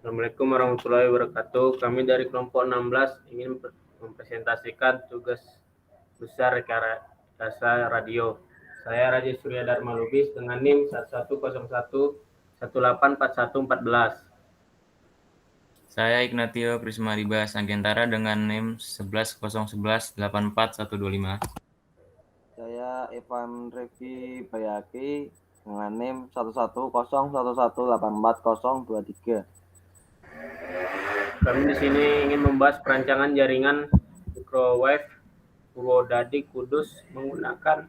Assalamualaikum warahmatullahi wabarakatuh. Kami dari kelompok 16 ingin mempresentasikan tugas besar rekayasa radio. Saya Raja Surya Dharma Lubis dengan NIM 1101184114. Saya Ignatio Prisma Ribas Angkentara dengan NIM 1101184125. Saya Evan Revi Bayaki dengan NIM 110111844023. Kami di sini ingin membahas perancangan jaringan microwave Purwodadi Kudus menggunakan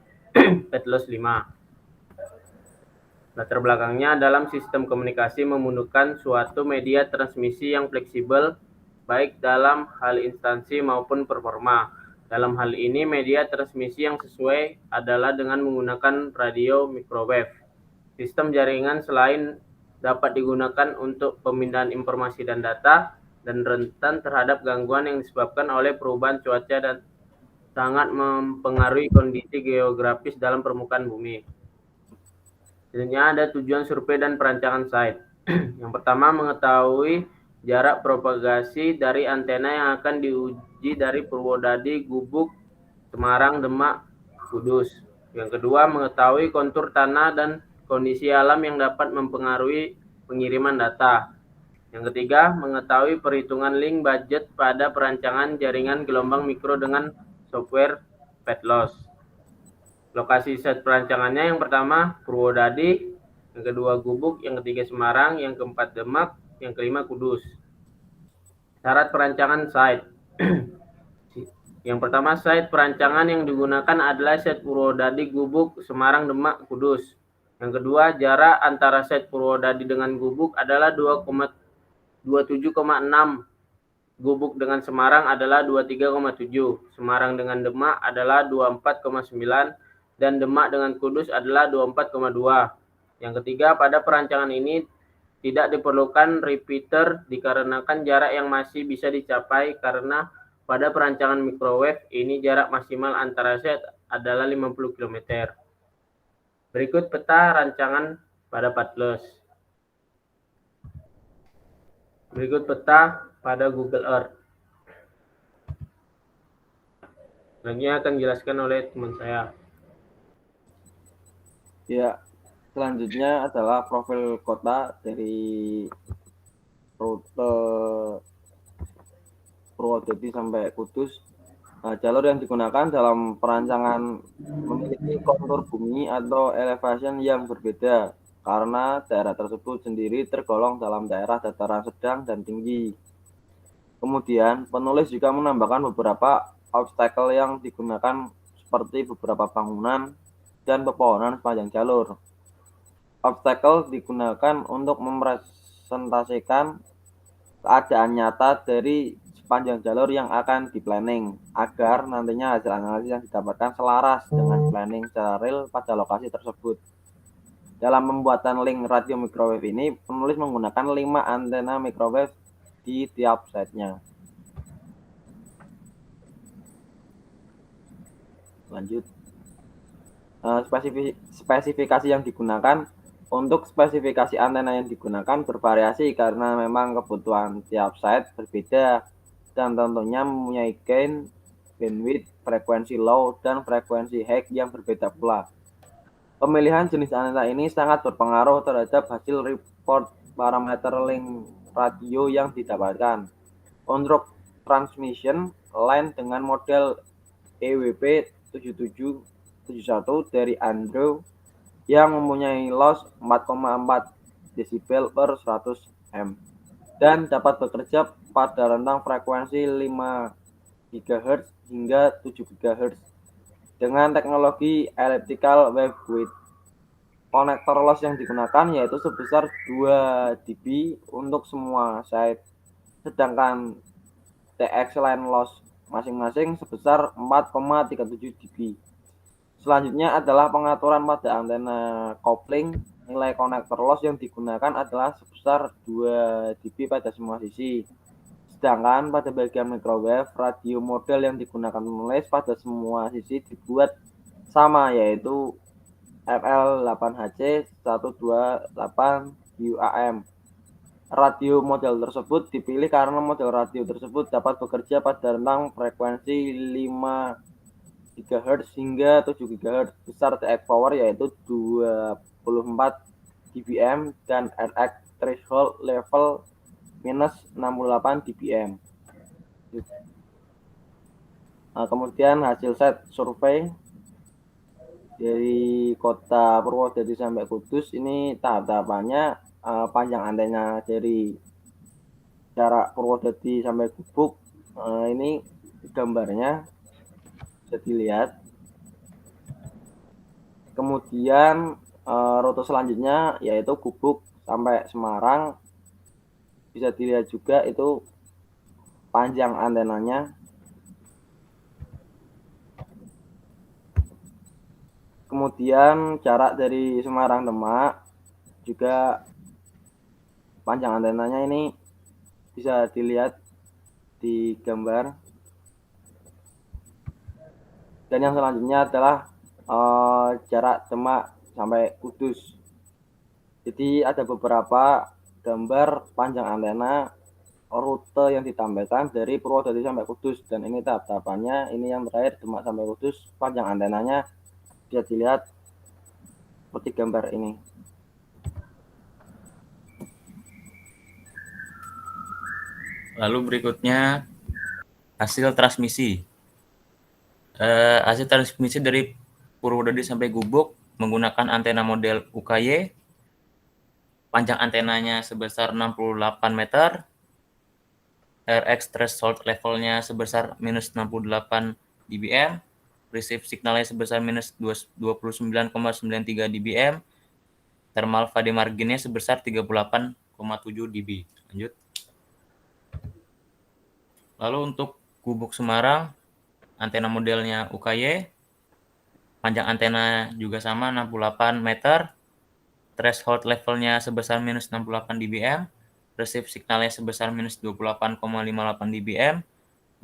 Petlus 5. Latar belakangnya dalam sistem komunikasi membutuhkan suatu media transmisi yang fleksibel baik dalam hal instansi maupun performa. Dalam hal ini media transmisi yang sesuai adalah dengan menggunakan radio microwave. Sistem jaringan selain dapat digunakan untuk pemindahan informasi dan data dan rentan terhadap gangguan yang disebabkan oleh perubahan cuaca dan sangat mempengaruhi kondisi geografis dalam permukaan bumi. Selanjutnya ada tujuan survei dan perancangan site. Yang pertama, mengetahui jarak propagasi dari antena yang akan diuji dari Purwodadi, Gubuk, Semarang, Demak, Kudus. Yang kedua, mengetahui kontur tanah dan kondisi alam yang dapat mempengaruhi pengiriman data. Yang ketiga, mengetahui perhitungan link budget pada perancangan jaringan gelombang mikro dengan software Petlos. Lokasi set perancangannya yang pertama Purwodadi, yang kedua Gubuk, yang ketiga Semarang, yang keempat Demak, yang kelima Kudus. Syarat perancangan site. Yang pertama, site perancangan yang digunakan adalah set Purwodadi, Gubuk, Semarang, Demak, Kudus. Yang kedua, jarak antara set Purwodadi dengan Gubuk adalah 27,6. Gubuk dengan Semarang adalah 23,7. Semarang dengan Demak adalah 24,9. Dan Demak dengan Kudus adalah 24,2. Yang ketiga, pada perancangan ini tidak diperlukan repeater dikarenakan jarak yang masih bisa dicapai karena pada perancangan microwave ini jarak maksimal antara set adalah 50 km. Berikut peta rancangan pada Patles. Berikut peta pada Google Earth. Selanjutnya akan dijelaskan oleh teman saya. Ya, selanjutnya adalah profil kota dari rute Purwodadi sampai Kudus. Nah, jalur yang digunakan dalam perancangan memiliki kontur bumi atau elevation yang berbeda karena daerah tersebut sendiri tergolong dalam daerah dataran sedang dan tinggi. Kemudian, penulis juga menambahkan beberapa obstacle yang digunakan seperti beberapa bangunan dan pepohonan sepanjang jalur. Obstacle digunakan untuk mempresentasikan keadaan nyata dari sepanjang jalur yang akan di-planning agar nantinya hasil analisis yang didapatkan selaras dengan planning secara real pada lokasi tersebut. Dalam pembuatan link radio microwave ini, penulis menggunakan 5 antena microwave di tiap site-nya. Lanjut. Spesifikasi yang digunakan. Untuk spesifikasi antena yang digunakan bervariasi karena memang kebutuhan tiap site berbeda dan tentunya mempunyai gain, bandwidth, frekuensi low, dan frekuensi high yang berbeda pula. Pemilihan jenis antena ini sangat berpengaruh terhadap hasil report parameter link radio yang didapatkan. Untuk transmission line dengan model EWP 7771 dari Andrew yang mempunyai loss 4,4 desibel per 100 M dan dapat bekerja pada rentang frekuensi 5 GHz hingga 7 GHz dengan teknologi elliptical waveguide. Konektor loss yang digunakan yaitu sebesar 2 dB untuk semua site, sedangkan TX line loss masing-masing sebesar 4,37 dB. Selanjutnya adalah pengaturan pada antena coupling. Nilai konektor loss yang digunakan adalah sebesar 2 dB pada semua sisi. Sedangkan pada bagian microwave, radio model yang digunakan penulis pada semua sisi dibuat sama, yaitu FL8HC 128 UAM radio model tersebut dipilih karena model radio tersebut dapat bekerja pada rentang frekuensi 5 GHz hingga 7 GHz. Besar TX power yaitu 24 dBm dan RX threshold level minus 68 dBm. Nah, kemudian hasil set survei dari kota Purwodadi sampai Kudus ini tahap-tahapannya, panjang antena dari jarak Purwodadi sampai Gubuk, ini gambarnya bisa dilihat. Kemudian rute selanjutnya yaitu Gubuk sampai Semarang, bisa dilihat juga itu panjang antenanya. Kemudian jarak dari Semarang Demak juga panjang antenanya ini bisa dilihat di gambar. Dan yang selanjutnya adalah jarak Demak sampai Kudus. Jadi ada beberapa gambar panjang antena rute yang ditampilkan dari Purwodadi sampai Kudus, dan ini tahap-tahapannya. Ini yang terakhir Demak sampai Kudus, panjang antenanya bisa dilihat seperti gambar ini. Lalu berikutnya hasil transmisi. Hasil transmisi dari Purwodadi sampai Gubuk menggunakan antena model UKY. Panjang antenanya sebesar 68 meter. RX threshold levelnya sebesar minus 68 dBm. Receive signalnya sebesar minus 29,93 dBm. Thermal fade marginnya sebesar 38,7 dB. Lanjut. Lalu untuk Gubuk Semarang, antena modelnya UKY. Panjang antena juga sama 68 meter. Threshold levelnya sebesar minus 68 dBm. Receive signalnya sebesar minus 28,58 dBm.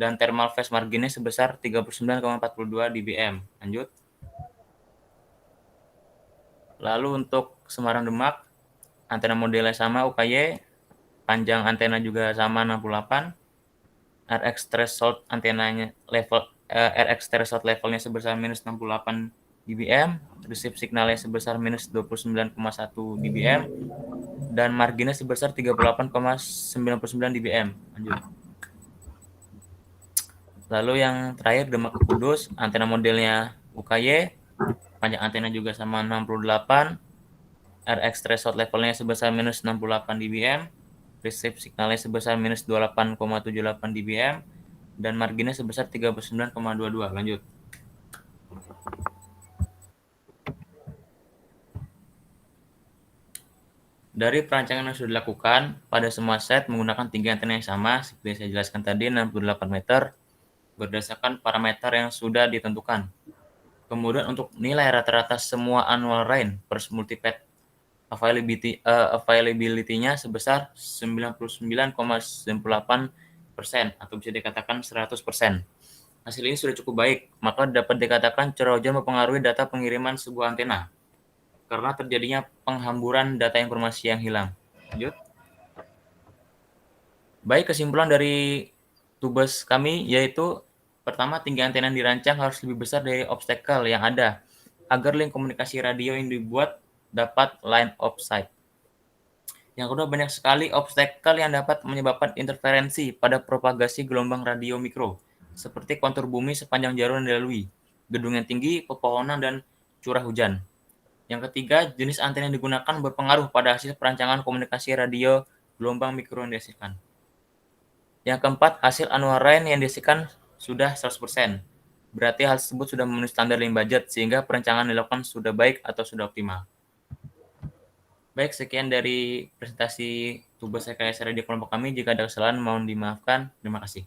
Dan thermal phase marginnya sebesar 39,42 dBm. Lanjut. Lalu untuk Semarang Demak, antena modelnya sama UKY, panjang antena juga sama 68, RX threshold antenanya RX threshold levelnya sebesar minus 68 dBm, receive signalnya sebesar minus 29,1 dBm, dan marginnya sebesar 38,99 dBm. Lanjut. Lalu yang terakhir Demak Kudus, antena modelnya UKY, panjang antena juga sama 68, RX threshold levelnya sebesar minus 68 dBm, receive signalnya sebesar minus 28,78 dBm, dan marginnya sebesar 39,22. Lanjut. Dari perancangan yang sudah dilakukan, pada semua set menggunakan tinggi antena yang sama, seperti saya jelaskan tadi, 68 meter, berdasarkan parameter yang sudah ditentukan. Kemudian untuk nilai rata-rata semua annual rain per multipath availability-nya sebesar 99,98% atau bisa dikatakan 100%. Hasil ini sudah cukup baik, maka dapat dikatakan curah hujan mempengaruhi data pengiriman sebuah antena karena terjadinya penghamburan data informasi yang hilang. Lanjut. Baik, kesimpulan dari tugas kami yaitu pertama, tinggi antena yang dirancang harus lebih besar dari obstacle yang ada agar link komunikasi radio yang dibuat dapat line of sight. Yang kedua, banyak sekali obstacle yang dapat menyebabkan interferensi pada propagasi gelombang radio mikro, seperti kontur bumi sepanjang jalur yang dilalui, gedung yang tinggi, pepohonan, dan curah hujan. Yang ketiga, jenis antena yang digunakan berpengaruh pada hasil perancangan komunikasi radio gelombang mikro yang dihasilkan. Yang keempat, hasil annual rain yang dihasilkan sudah 100%. Berarti hal tersebut sudah memenuhi standar link budget sehingga perencanaan dilakukan sudah baik atau sudah optimal. Baik, sekian dari presentasi tugas rekayasa radio kelompok kami. Jika ada kesalahan mohon dimaafkan. Terima kasih.